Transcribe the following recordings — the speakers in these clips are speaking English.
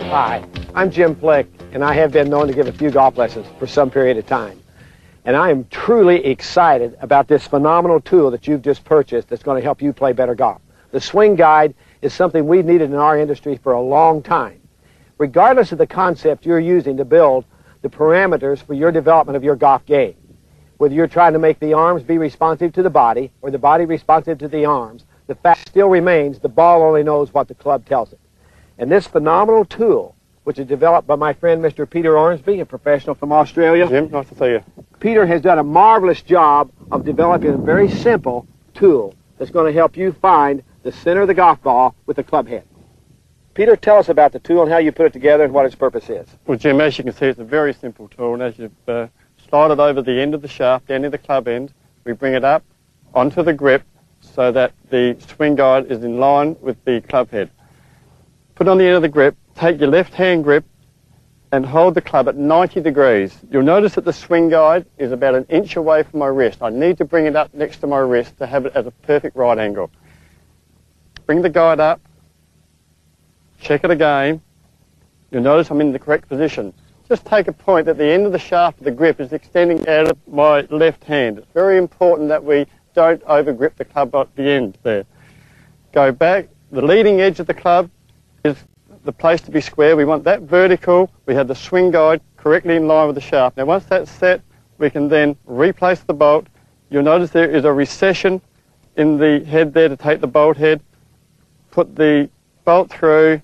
Hi, I'm Jim Flick, and I have been known to give a few golf lessons for some period of time. And I am truly excited about this phenomenal tool that you've just purchased that's going to help you play better golf. The Swing Guide is something we've needed in our industry for a long time. Regardless of the concept you're using to build the parameters for your development of your golf game, whether you're trying to make the arms be responsive to the body or the body responsive to the arms, the fact still remains the ball only knows what the club tells it. And this phenomenal tool, which is developed by my friend Mr. Peter Ormsby, a professional from Australia. Jim, nice to see you. Peter has done a marvelous job of developing a very simple tool that's going to help you find the center of the golf ball with the club head. Peter, tell us about the tool and how you put it together and what its purpose is. Well, Jim, as you can see, it's a very simple tool. And as you've slide it over the end of the shaft, down near the club end, we bring it up onto the grip so that the swing guide is in line with the club head. Put on the end of the grip, take your left hand grip and hold the club at 90 degrees. You'll notice that the swing guide is about an inch away from my wrist. I need to bring it up next to my wrist to have it at a perfect right angle. Bring the guide up, check it again. You'll notice I'm in the correct position. Just take a point that the end of the shaft of the grip is extending out of my left hand. It's very important that we don't over-grip the club at the end there. Go back. The leading edge of the club is the place to be square. We want that vertical. We have the swing guide correctly in line with the shaft. Now once that's set, we can then replace the bolt. You'll notice there is a recession in the head there to take the bolt head. Put the bolt through,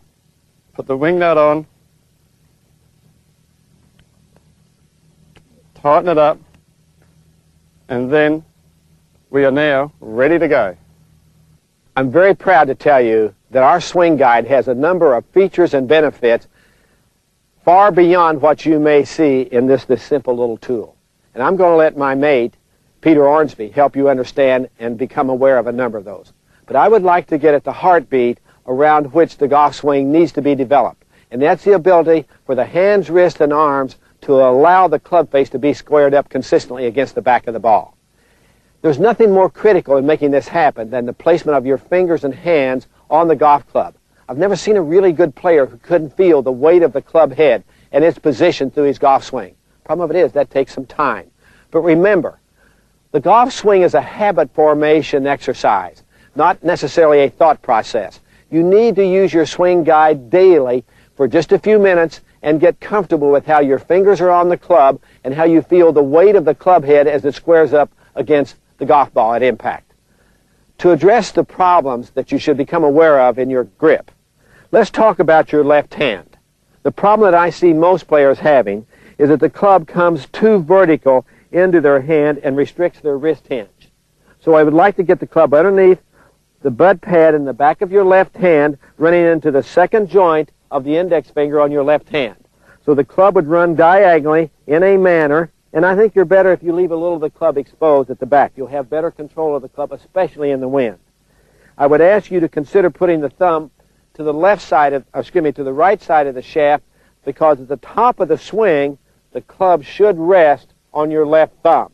put the wing nut on, tighten it up, and then we are now ready to go. I'm very proud to tell you that our Swing Guide has a number of features and benefits far beyond what you may see in this simple little tool. And I'm going to let my mate, Peter Ormsby, help you understand and become aware of a number of those. But I would like to get at the heartbeat around which the golf swing needs to be developed. And that's the ability for the hands, wrists, and arms to allow the club face to be squared up consistently against the back of the ball. There's nothing more critical in making this happen than the placement of your fingers and hands on the golf club. I've never seen a really good player who couldn't feel the weight of the club head and its position through his golf swing. Problem of it is that takes some time. But remember, the golf swing is a habit formation exercise, not necessarily a thought process. You need to use your Swing Guide daily for just a few minutes and get comfortable with how your fingers are on the club and how you feel the weight of the club head as it squares up against the golf ball at impact. To address the problems that you should become aware of in your grip, let's talk about your left hand. The problem that I see most players having is that the club comes too vertical into their hand and restricts their wrist hinge. So I would like to get the club underneath the butt pad in the back of your left hand, running into the second joint of the index finger on your left hand. So the club would run diagonally in a manner, and I think you're better if you leave a little of the club exposed at the back. You'll have better control of the club, especially in the wind. I would ask you to consider putting the thumb to the left side of, to the right side of the shaft, because at the top of the swing, the club should rest on your left thumb.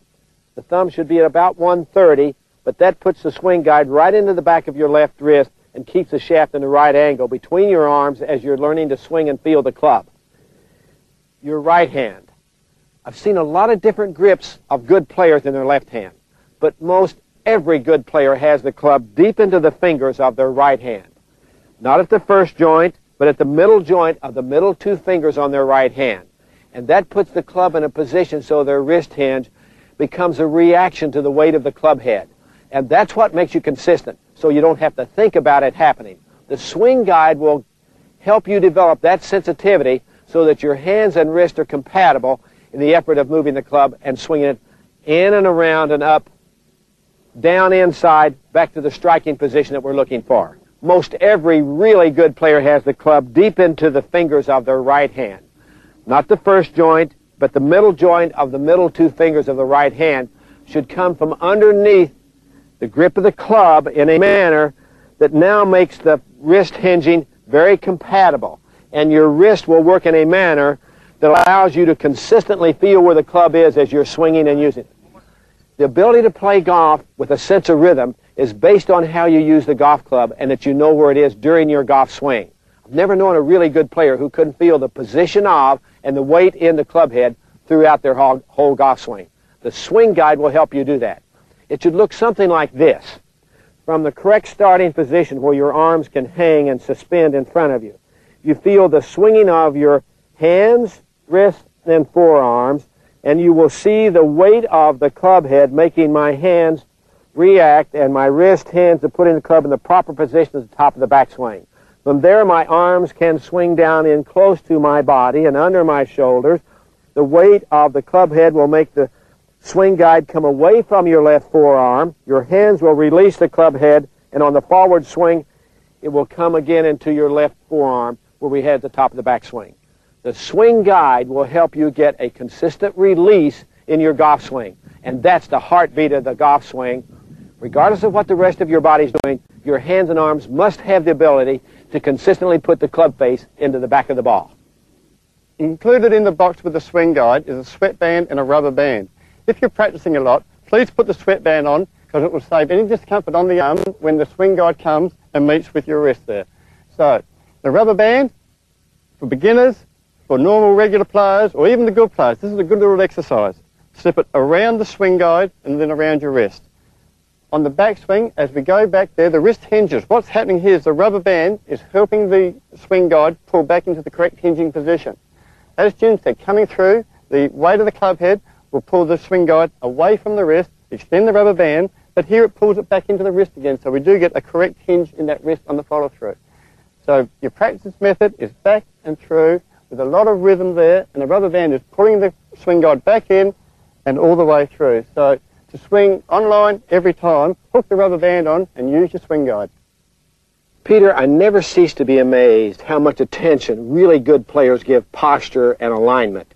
The thumb should be at about 130, but that puts the Swing Guide right into the back of your left wrist and keeps the shaft in the right angle between your arms as you're learning to swing and feel the club. Your right hand. I've seen a lot of different grips of good players in their left hand, but most every good player has the club deep into the fingers of their right hand. Not at the first joint, but at the middle joint of the middle two fingers on their right hand. And that puts the club in a position so their wrist hinge becomes a reaction to the weight of the club head. And that's what makes you consistent, so you don't have to think about it happening. The Swing Guide will help you develop that sensitivity so that your hands and wrists are compatible in the effort of moving the club and swinging it in and around and up, down inside, back to the striking position that we're looking for. Most every really good player has the club deep into the fingers of their right hand. Not the first joint, but the middle joint of the middle two fingers of the right hand should come from underneath the grip of the club in a manner that now makes the wrist hinging very compatible. And your wrist will work in a manner that allows you to consistently feel where the club is as you're swinging and using it. The ability to play golf with a sense of rhythm is based on how you use the golf club and that you know where it is during your golf swing. I've never known a really good player who couldn't feel the position of and the weight in the club head throughout their whole golf swing. The swing guide will help you do that. It should look something like this. From the correct starting position where your arms can hang and suspend in front of you, you feel the swinging of your hands, wrists, and forearms, and you will see the weight of the club head making my hands react and my wrist, hands to put in the club in the proper position at the top of the backswing. From there, my arms can swing down in close to my body and under my shoulders. The weight of the club head will make the swing guide come away from your left forearm. Your hands will release the club head, and on the forward swing, it will come again into your left forearm where we had the top of the backswing. The swing guide will help you get a consistent release in your golf swing, and that's the heartbeat of the golf swing. Regardless of what the rest of your body's doing, your hands and arms must have the ability to consistently put the club face into the back of the ball. Included in the box with the swing guide is a sweatband and a rubber band. If you're practicing a lot, please put the sweatband on because it will save any discomfort on the arm when the swing guide comes and meets with your wrist there. So, the rubber band, for beginners, for normal regular players, or even the good players, this is a good little exercise. Slip it around the swing guide and then around your wrist. On the backswing, as we go back there, the wrist hinges. What's happening here is the rubber band is helping the swing guide pull back into the correct hinging position. As students, they're coming through, the weight of the club head will pull the swing guide away from the wrist, extend the rubber band, but here it pulls it back into the wrist again, so we do get a correct hinge in that wrist on the follow-through. So your practice method is back and through with a lot of rhythm there, and the rubber band is pulling the swing guide back in and all the way through. So to swing online every time, hook the rubber band on and use your swing guide. Peter, I never cease to be amazed how much attention really good players give posture and alignment.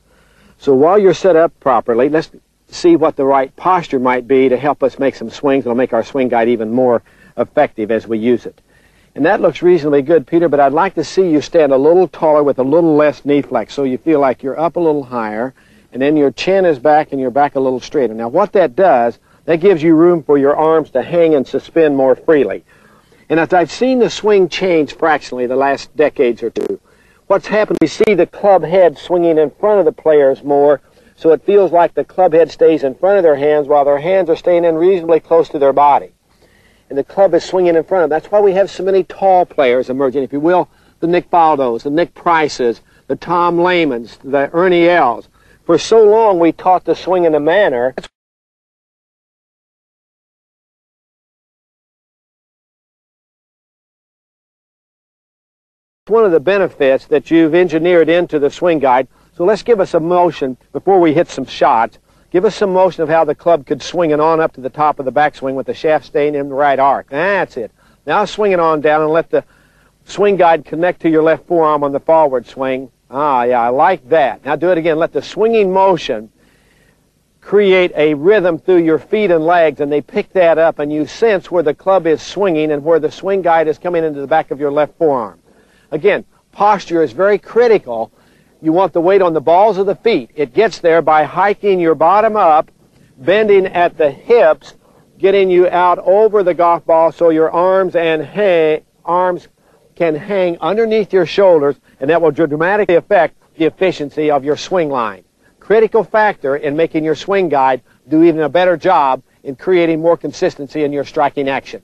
So while you're set up properly, let's see what the right posture might be to help us make some swings. It'll make our swing guide even more effective as we use it. And that looks reasonably good, Peter, but I'd like to see you stand a little taller with a little less knee flex so you feel like you're up a little higher, and then your chin is back and your back a little straighter. Now what that does, that gives you room for your arms to hang and suspend more freely. And as I've seen the swing change fractionally the last decades or two, what's happened, we see the club head swinging in front of the players more, so it feels like the club head stays in front of their hands while their hands are staying in reasonably close to their body. And the club is swinging in front of them. That's why we have so many tall players emerging, if you will, the Nick Faldos, the Nick Prices, the Tom Lamons, the Ernie Els. For so long we taught the swing in a manner. One of the benefits that you've engineered into the swing guide. So let's give us a motion before we hit some shots. Give us some motion of how the club could swing it on up to the top of the backswing with the shaft staying in the right arc. That's it. Now swing it on down and let the swing guide connect to your left forearm on the forward swing. Ah, yeah, I like that. Now do it again. Let the swinging motion create a rhythm through your feet and legs, and they pick that up, and you sense where the club is swinging and where the swing guide is coming into the back of your left forearm. Again, posture is very critical. You want the weight on the balls of the feet. It gets there by hiking your bottom up, bending at the hips, getting you out over the golf ball so your arms can hang underneath your shoulders, and that will dramatically affect the efficiency of your swing line. Critical factor in making your swing guide do even a better job in creating more consistency in your striking action.